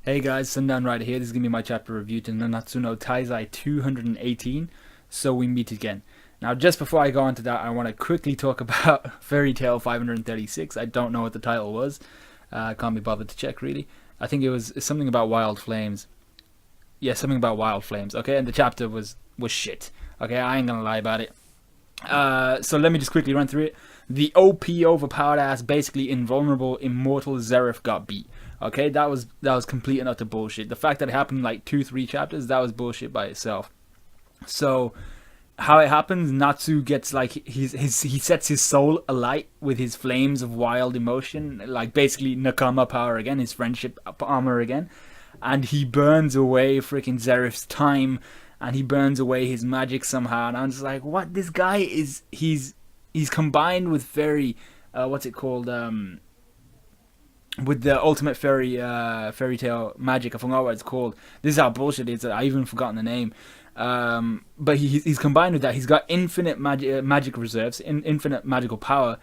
Hey guys, Sundown Rider here. This is going to be my chapter review to Nanatsu no Taizai 218, So We Meet Again. Now, just before I go on to that, I want to quickly talk about Fairy Tale 536. I don't know what the title was. I can't be bothered to check, really. I think it was something about wild flames. Yeah, something about wild flames, okay? And the chapter was shit. Okay, I ain't gonna lie about it. So let me just quickly run through it. The OP overpowered ass, basically invulnerable, immortal Zeref got beat. Okay, that was complete and utter bullshit. The fact that it happened in like 2-3 chapters, that was bullshit by itself. So how it happens, Natsu gets like he sets his soul alight with his flames of wild emotion, like basically Nakama power again, his friendship armor again, and he burns away freaking Zeref's time, and he burns away his magic somehow. And I'm just like, what? This guy is he's combined with very what's it called with the ultimate fairy tale magic. I forgot what it's called. This is how bullshit it is. I even forgotten the name. But he's combined with that. He's got infinite magic reserves, infinite magical power,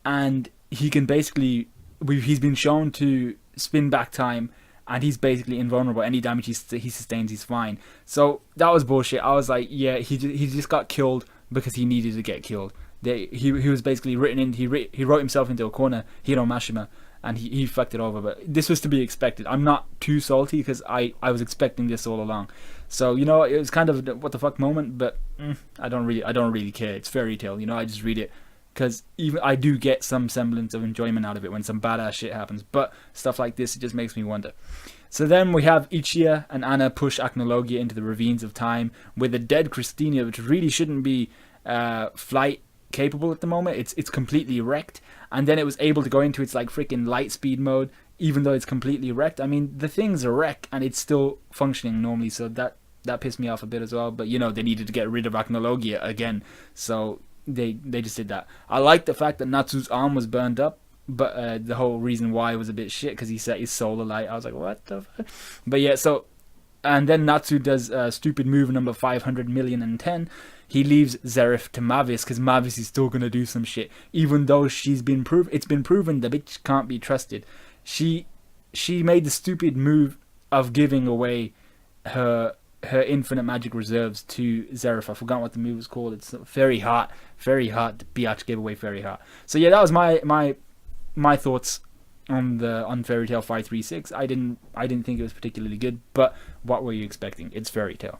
and he can basically. He's been shown to spin back time, and he's basically invulnerable. Any damage he sustains, he's fine. So that was bullshit. I was like, yeah, he just got killed because he needed to get killed. He was basically written in. He wrote himself into a corner. Hiro Mashima, and he fucked it over. But this was to be expected. I'm not too salty because I was expecting this all along. So it was kind of a what the fuck moment, but I don't really care. It's fairy tale, I just read it because even I do get some semblance of enjoyment out of it when some badass shit happens. But stuff like this, it just makes me wonder. So then we have Ichiya and Anna push Acnologia into the ravines of time with a dead Christina, which really shouldn't be flight capable at the moment. It's completely wrecked, and then it was able to go into its like freaking light speed mode, even though it's completely wrecked. I mean, the thing's a wreck, and it's still functioning normally, so that pissed me off a bit as well. But they needed to get rid of Acnologia again, so they just did that. I like the fact that Natsu's arm was burned up, but the whole reason why was a bit shit because he set his soul alight. I was like, what the fuck? But yeah, so and then Natsu does stupid move number 500,010,010. He leaves Zeref to Mavis because Mavis is still gonna do some shit, even though it's been proven the bitch can't be trusted. She made the stupid move of giving away her infinite magic reserves to Zeref. I forgot what the move was called. It's very hot to biatch give away very hot. So yeah, that was my thoughts on Fairy Tale 536. I didn't think it was particularly good, but what were you expecting? It's Fairy Tale.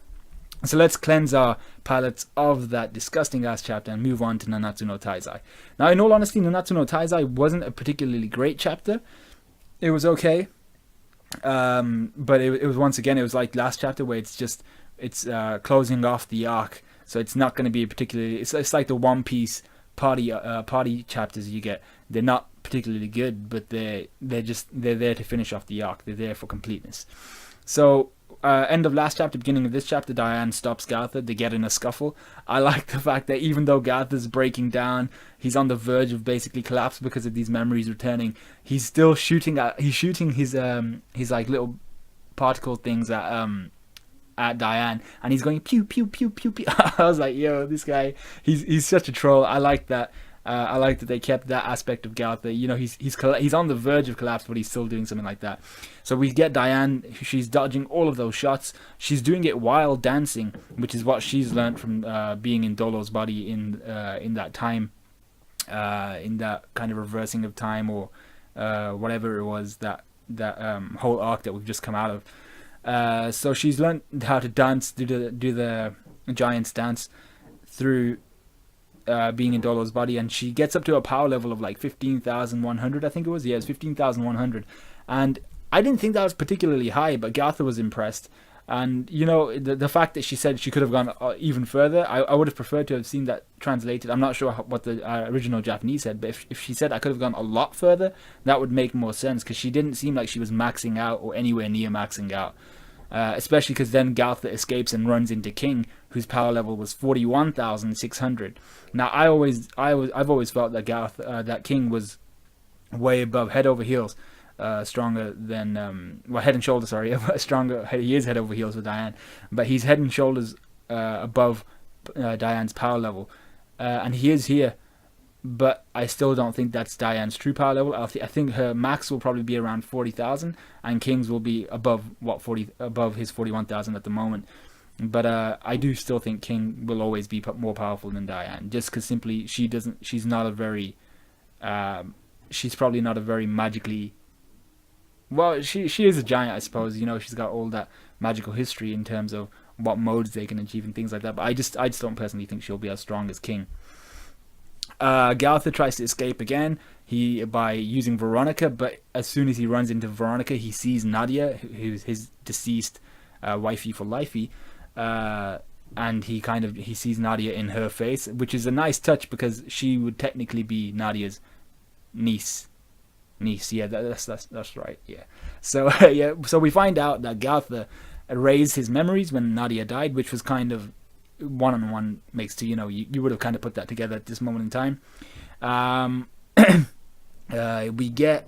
So let's cleanse our palates of that disgusting ass chapter and move on to Nanatsu no Taizai. Now, in all honesty, Nanatsu no Taizai wasn't a particularly great chapter. It was okay, but it was once again, it was like last chapter where it's closing off the arc, so it's not going to be a particularly. It's like the One Piece party chapters you get. They're not particularly good, but they're there to finish off the arc. They're there for completeness. So end of last chapter, beginning of this chapter, Diane stops Gartha. They get in a scuffle. I like the fact that even though Gartha's breaking down, he's on the verge of basically collapse because of these memories returning. He's still shooting his like little particle things at Diane, and he's going pew pew pew pew pew. I was like, yo, this guy, he's such a troll. I like that. I like that they kept that aspect of Gartha. He's on the verge of collapse, but he's still doing something like that. So we get Diane. She's dodging all of those shots. She's doing it while dancing, which is what she's learned from being in Dolo's body in that time, in that kind of reversing of time or whatever it was that whole arc that we've just come out of. So she's learned how to dance, do the giant's dance through being in Dolo's body, and she gets up to a power level of like 15,100, I think it was. Yeah, it's 15,100, and I didn't think that was particularly high, but Gartha was impressed. And the fact that she said she could have gone even further, I would have preferred to have seen that translated. I'm not sure what the original Japanese said, but if she said I could have gone a lot further, that would make more sense, because she didn't seem like she was maxing out or anywhere near maxing out. Especially because then Gartha escapes and runs into King, whose power level was 41,600. Now I've always felt that that King was way above, head over heels, stronger than head and shoulders. Sorry, stronger. He is head over heels with Diane, but he's head and shoulders above Diane's power level, and he is here but I still don't think that's Diane's true power level. I think her max will probably be around 40,000, and King's will be above above his 41,000 at the moment. But I do still think King will always be more powerful than Diane, just because simply she's not a very, she's probably not a very magically. Well, she is a giant, I suppose. You know, she's got all that magical history in terms of what modes they can achieve and things like that. But I just don't personally think she'll be as strong as King. Galtha tries to escape again by using Veronica, but as soon as he runs into Veronica, he sees Nadia, who's his deceased wifey for lifey, and he sees Nadia in her face, which is a nice touch because she would technically be Nadia's niece. Yeah, that's right. Yeah. So so we find out that Galtha erased his memories when Nadia died, which was kind of one makes two. You know, you would have kind of put that together at this moment in time. We get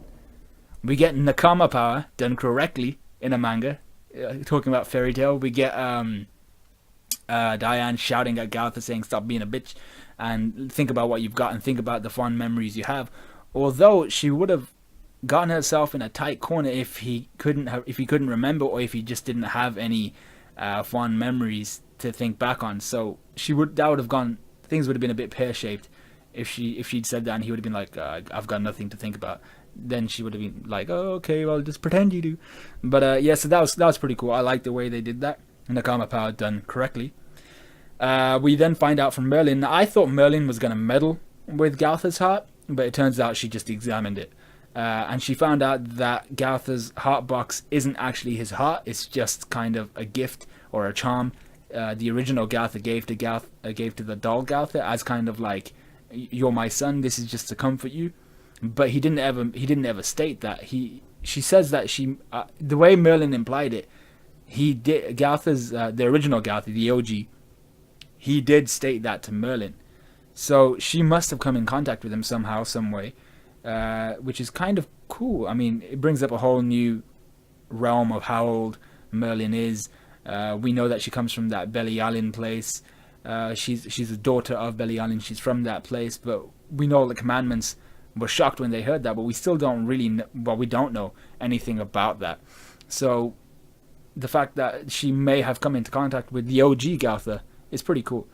Nakama power done correctly in a manga. Talking about Fairy Tail, we get Diane shouting at Galtha saying, "Stop being a bitch, and think about what you've got, and think about the fond memories you have." Although she would have gotten herself in a tight corner if he couldn't remember, or if he just didn't have any fond memories to think back on. So things would have been a bit pear-shaped if she'd said that, and he would have been like, I've got nothing to think about. Then she would have been like, oh, okay, well, just pretend you do. But yeah, so that was pretty cool. I like the way they did that. Nakama power done correctly. We then find out from Merlin. Now, I thought Merlin was going to meddle with Galtha's heart, but it turns out she just examined it. And she found out that Galtha's heart box isn't actually his heart. It's just kind of a gift or a charm the original Galtha gave to the doll Galtha as kind of like, you're my son, this is just to comfort you. But he didn't ever state that. She says that the way Merlin implied it, he did Galtha's the original Galtha, the OG, he did state that to Merlin. So she must have come in contact with him somehow, some way, which is kind of cool. I mean, it brings up a whole new realm of how old Merlin is. We know that she comes from that Belialin place. She's a daughter of Belialin. She's from that place. But we know the commandments were shocked when they heard that. But we still don't really we don't know anything about that. So the fact that she may have come into contact with the OG Galtha is pretty cool.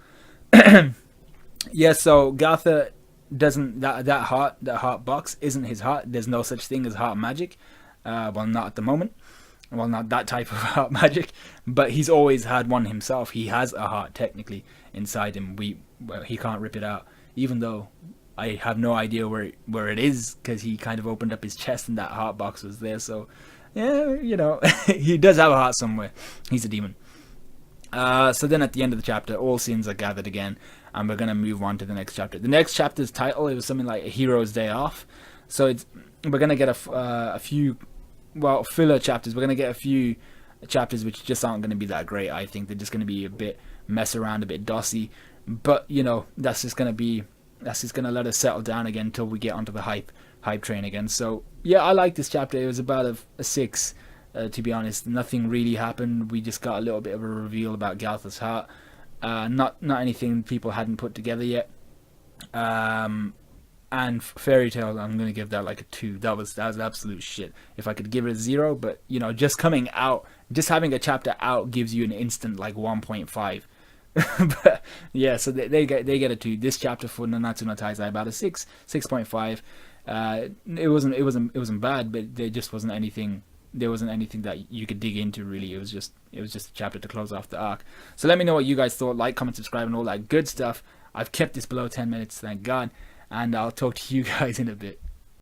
Yeah, so Galtha doesn't that heart box isn't his heart. There's no such thing as heart magic. Well, not at the moment. Well, not that type of heart magic. But he's always had one himself. He has a heart technically inside him. He can't rip it out, even though I have no idea where it is, because he kind of opened up his chest and that heart box was there. So yeah, you know, he does have a heart somewhere. He's a demon. So then at the end of the chapter, all sins are gathered again, and we're going to move on to the next chapter. The next chapter's title, it was something like A Hero's Day Off. So we're going to get a few, filler chapters. We're going to get a few chapters which just aren't going to be that great, I think. They're just going to be a bit mess around, a bit dossy. But, you know, that's just going to let us settle down again until we get onto the hype train again. So, yeah, I like this chapter. It was about a 6. To be honest, nothing really happened. We just got a little bit of a reveal about Galtha's heart. Not anything people hadn't put together yet. And Fairy Tail, I'm gonna give that like a 2. That was absolute shit. If I could give it a 0, but you know, just having a chapter out gives you an instant like 1.5. But yeah, so they get a 2. This chapter for Nanatsu no Taizai about a 6.5. It wasn't bad, but there just wasn't anything. There wasn't anything that you could dig into, really. It was just a chapter to close off the arc. So let me know what you guys thought. Like, comment, subscribe, and all that good stuff. I've kept this below 10 minutes, thank God. And I'll talk to you guys in a bit.